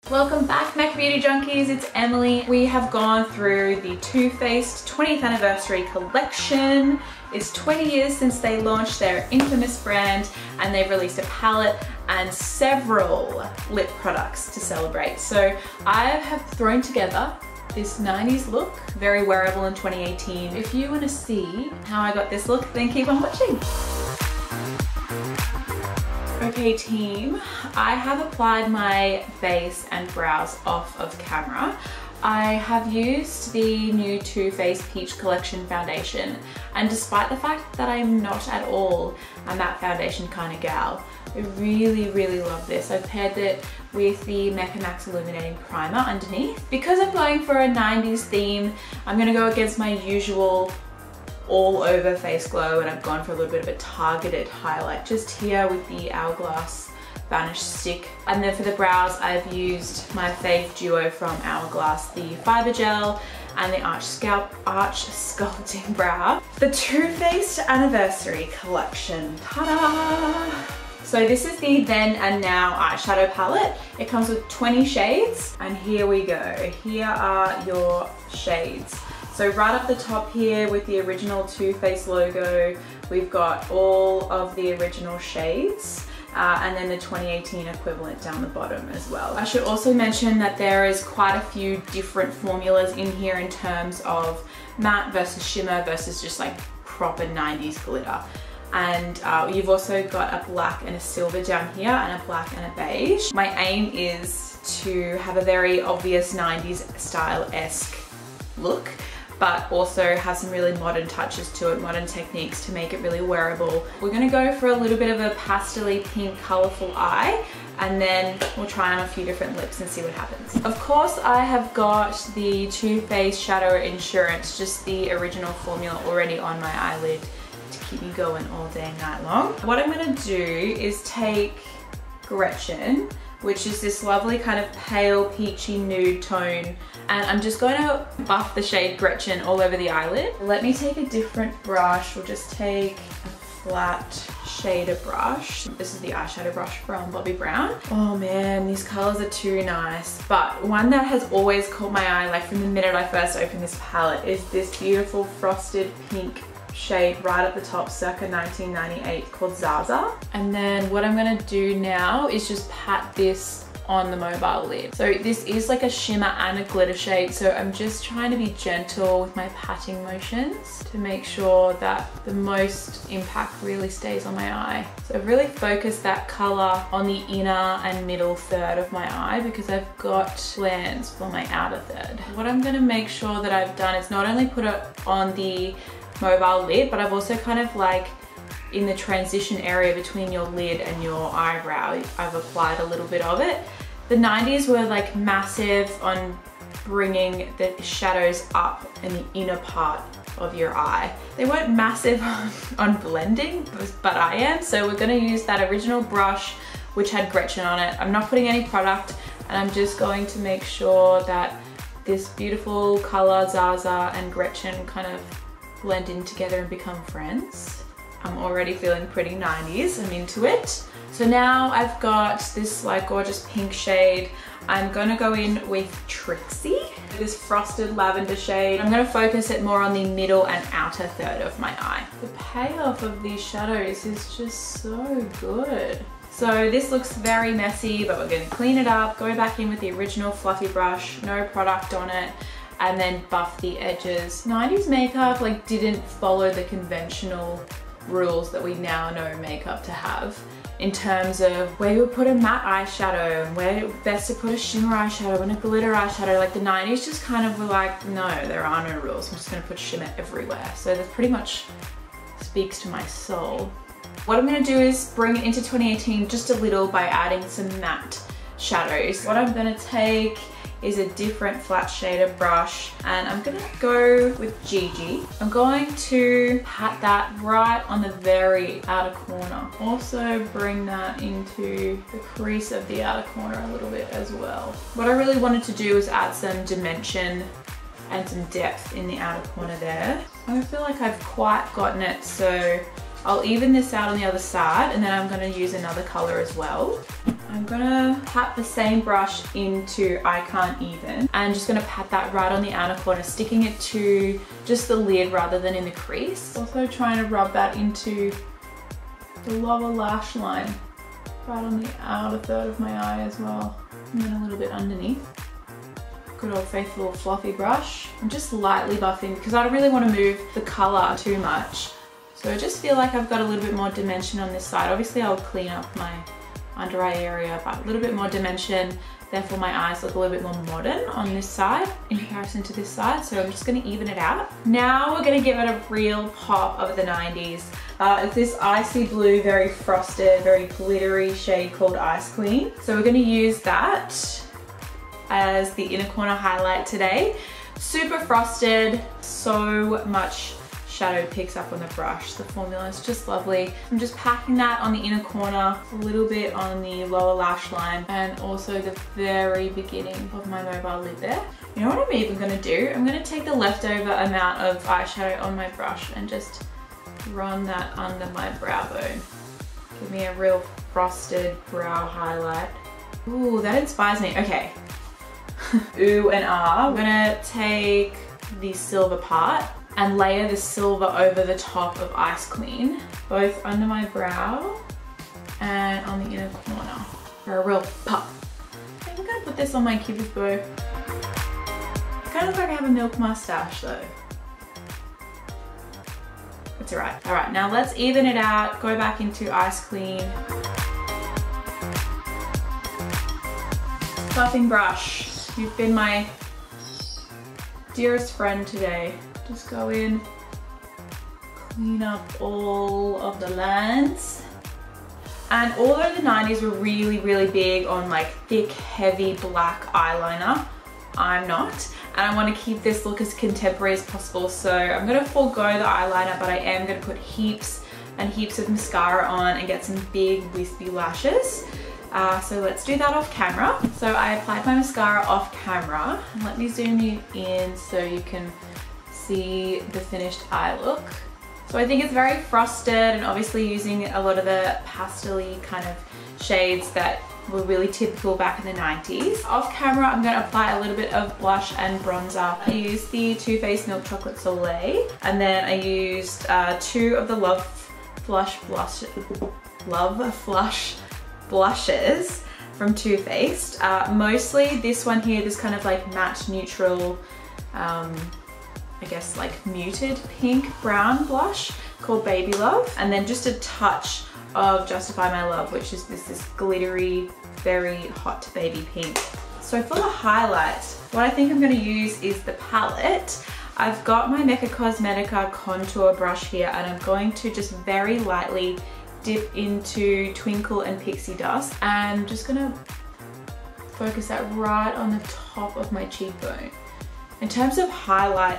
Welcome back, Mecca Beauty Junkies, it's Emily. We have gone through the Too Faced 20th anniversary collection. It's 20 years since they launched their infamous brand, and they've released a palette and several lip products to celebrate. So I have thrown together this 90s look, very wearable in 2018. If you want to see how I got this look, then keep on watching. Okay team, I have applied my base and brows off of camera. I have used the new Too Faced Peach Collection foundation, and despite the fact that I'm not at all a matte foundation kind of gal, I really love this. I've paired it with the Mecca Max Illuminating Primer underneath. Because I'm going for a 90s theme, I'm going to go against my usual all over face glow, and I've gone for a little bit of a targeted highlight just here with the Hourglass Vanish stick. And then for the brows, I've used my fave duo from Hourglass, the Fiber Gel and the Arch Sculpting Brow. The Too Faced Anniversary Collection, ta-da! So this is the Then and Now eyeshadow palette. It comes with 20 shades, and here we go. Here are your shades. So right up the top here with the original Too Faced logo, we've got all of the original shades, and then the 2018 equivalent down the bottom as well. I should also mention that there is quite a few different formulas in here in terms of matte versus shimmer versus just like proper 90s glitter. And you've also got a black and a silver down here, and a black and a beige. My aim is to have a very obvious 90s style-esque look, but also have some really modern touches to it, modern techniques to make it really wearable. We're gonna go for a little bit of a pastel-y pink colourful eye, and then we'll try on a few different lips and see what happens. Of course, I have got the Too Faced Shadow Insurance, just the original formula already on my eyelid to keep me going all day and night long. What I'm gonna do is take Gretchen, which is this lovely kind of pale peachy nude tone, and I'm just going to buff the shade Gretchen all over the eyelid. Let me take a different brush. We'll just take a flat shader brush. This is the eyeshadow brush from Bobbi Brown. Oh man, these colors are too nice. But one that has always caught my eye, like from the minute I first opened this palette, is this beautiful frosted pink shade right at the top, circa 1998, called Zaza. And then what I'm gonna do now is just pat this on the mobile lid. So this is like a shimmer and a glitter shade, so I'm just trying to be gentle with my patting motions to make sure that the most impact really stays on my eye. So I've really focused that color on the inner and middle third of my eye because I've got plans for my outer third. What I'm gonna make sure that I've done is not only put it on the mobile lid, but I've also kind of like in the transition area between your lid and your eyebrow, I've applied a little bit of it. The 90s were like massive on bringing the shadows up in the inner part of your eye. They weren't massive on blending, but I am. So we're gonna use that original brush which had Gretchen on it. I'm not putting any product, and I'm just going to make sure that this beautiful color Zaza and Gretchen kind of blend in together and become friends. I'm already feeling pretty 90s, I'm into it. So now I've got this like gorgeous pink shade. I'm gonna go in with Trixie, this frosted lavender shade. I'm gonna focus it more on the middle and outer third of my eye. The payoff of these shadows is just so good. So this looks very messy, but we're gonna clean it up, go back in with the original fluffy brush, no product on it, and then buff the edges. 90s makeup like didn't follow the conventional rules that we now know makeup to have in terms of where you would put a matte eyeshadow and where best to put a shimmer eyeshadow and a glitter eyeshadow. Like the 90s just kind of were like, no, there are no rules. I'm just gonna put shimmer everywhere. So that pretty much speaks to my soul. What I'm gonna do is bring it into 2018 just a little by adding some matte shadows. What I'm gonna take is a different flat shader brush, and I'm gonna go with Gigi. I'm going to pat that right on the very outer corner. Also bring that into the crease of the outer corner a little bit as well. What I really wanted to do is add some dimension and some depth in the outer corner there. I don't feel like I've quite gotten it, so I'll even this out on the other side, and then I'm gonna use another color as well. I'm gonna pat the same brush into I Can't Even and just gonna pat that right on the outer corner, sticking it to just the lid rather than in the crease. Also trying to rub that into the lower lash line, right on the outer third of my eye as well, and then a little bit underneath. Good old faithful fluffy brush. I'm just lightly buffing because I don't really want to move the color too much. So I just feel like I've got a little bit more dimension on this side. Obviously I'll clean up my under eye area, but a little bit more dimension. Therefore my eyes look a little bit more modern on this side in comparison to this side. So I'm just gonna even it out. Now we're gonna give it a real pop of the 90s. It's this icy blue, very frosted, very glittery shade called Ice Queen. So we're gonna use that as the inner corner highlight today. Super frosted, so much shadow picks up on the brush. The formula is just lovely. I'm just packing that on the inner corner, a little bit on the lower lash line, and also the very beginning of my mobile lid there. You know what I'm even gonna do? I'm gonna take the leftover amount of eyeshadow on my brush and just run that under my brow bone. Give me a real frosted brow highlight. Ooh, that inspires me. Okay. Ooh and ah. I'm gonna take the silver part and layer the silver over the top of Ice Queen, both under my brow and on the inner corner for a real pop. I think I'm gonna put this on my Cupid's bow. It kind of looks like I have a milk mustache though. It's alright. Alright, now let's even it out, go back into Ice Queen. Buffing brush. You've been my dearest friend today. Just go in, clean up all of the lines. And although the 90s were really, really big on like thick, heavy black eyeliner, I'm not. And I want to keep this look as contemporary as possible. So I'm going to forego the eyeliner, but I am going to put heaps and heaps of mascara on and get some big wispy lashes. So let's do that off camera. So I applied my mascara off camera. Let me zoom you in so you can see the finished eye look. So I think it's very frosted and obviously using a lot of the pastel-y kind of shades that were really typical back in the 90s. Off camera, I'm going to apply a little bit of blush and bronzer. I used the Too Faced Milk Chocolate Soleil, and then I used 2 of the Love Flush blushes from Too Faced. Mostly this one here, this kind of like matte neutral, I guess like muted pink brown blush called Baby Love, and then just a touch of Justify My Love, which is this glittery, very hot baby pink. So for the highlight, what I think I'm going to use is the palette. I've got my Mecca Cosmetica contour brush here, and I'm going to just very lightly dip into Twinkle and Pixie Dust, and I'm just going to focus that right on the top of my cheekbone. In terms of highlight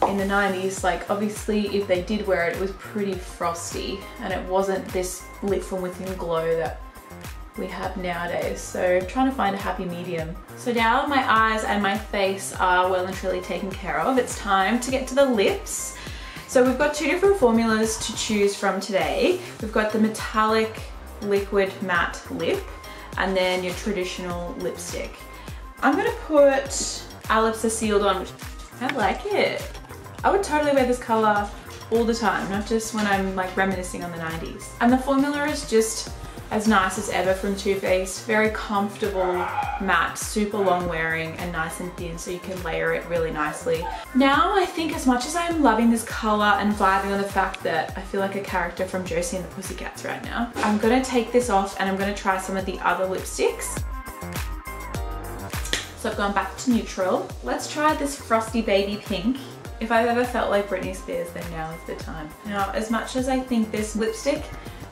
in the 90s, like obviously if they did wear it, it was pretty frosty and it wasn't this lit from within glow that we have nowadays. So I'm trying to find a happy medium. So now my eyes and my face are well and truly taken care of. It's time to get to the lips. So we've got 2 different formulas to choose from today. We've got the metallic liquid matte lip and then your traditional lipstick. I'm gonna put Our Lips Are Sealed on, which I like it. I would totally wear this color all the time, not just when I'm like reminiscing on the 90s. And the formula is just as nice as ever from Too Faced. Very comfortable, matte, super long wearing and nice and thin, so you can layer it really nicely. Now I think as much as I'm loving this color and vibing on the fact that I feel like a character from Josie and the Pussycats right now, I'm gonna take this off and I'm gonna try some of the other lipsticks. So I've gone back to neutral. Let's try this Frosty Baby Pink. If I've ever felt like Britney Spears, then now is the time. Now, as much as I think this lipstick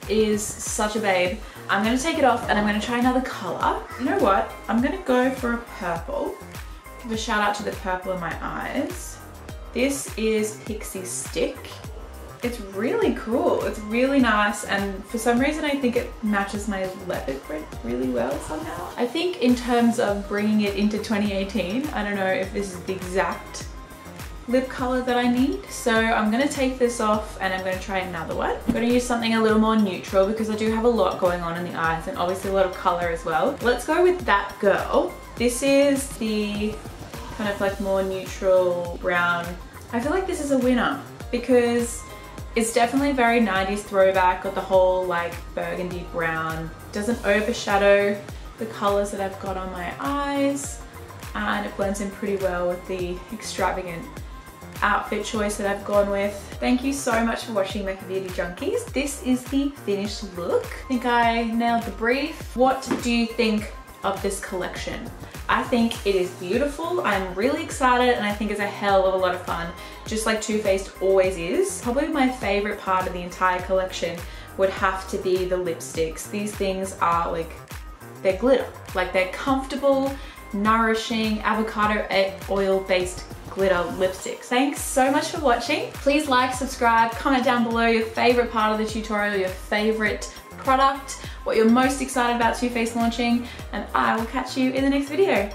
is such a babe, I'm gonna take it off and I'm gonna try another color. You know what? I'm gonna go for a purple. Give a shout out to the purple in my eyes. This is Pixie Stick. It's really cool. It's really nice, and for some reason I think it matches my leopard print really well somehow. I think in terms of bringing it into 2018, I don't know if this is the exact lip color that I need. So I'm gonna take this off and I'm gonna try another one. I'm gonna use something a little more neutral because I do have a lot going on in the eyes and obviously a lot of color as well. Let's go with That Girl. This is the kind of like more neutral brown. I feel like this is a winner because it's definitely very 90s throwback, got the whole like burgundy brown. Doesn't overshadow the colors that I've got on my eyes, and it blends in pretty well with the extravagant outfit choice that I've gone with. Thank you so much for watching Mecca Beauty Junkies. This is the finished look. I think I nailed the brief. What do you think of this collection? I think it is beautiful. I'm really excited and I think it's a hell of a lot of fun, just like Too Faced always is. Probably my favorite part of the entire collection would have to be the lipsticks. These things are like, they're glitter. Like they're comfortable, nourishing, avocado oil based glitter lipsticks. Thanks so much for watching. Please like, subscribe, comment down below your favorite part of the tutorial, your favorite product, what you're most excited about Too Faced launching, and I will catch you in the next video.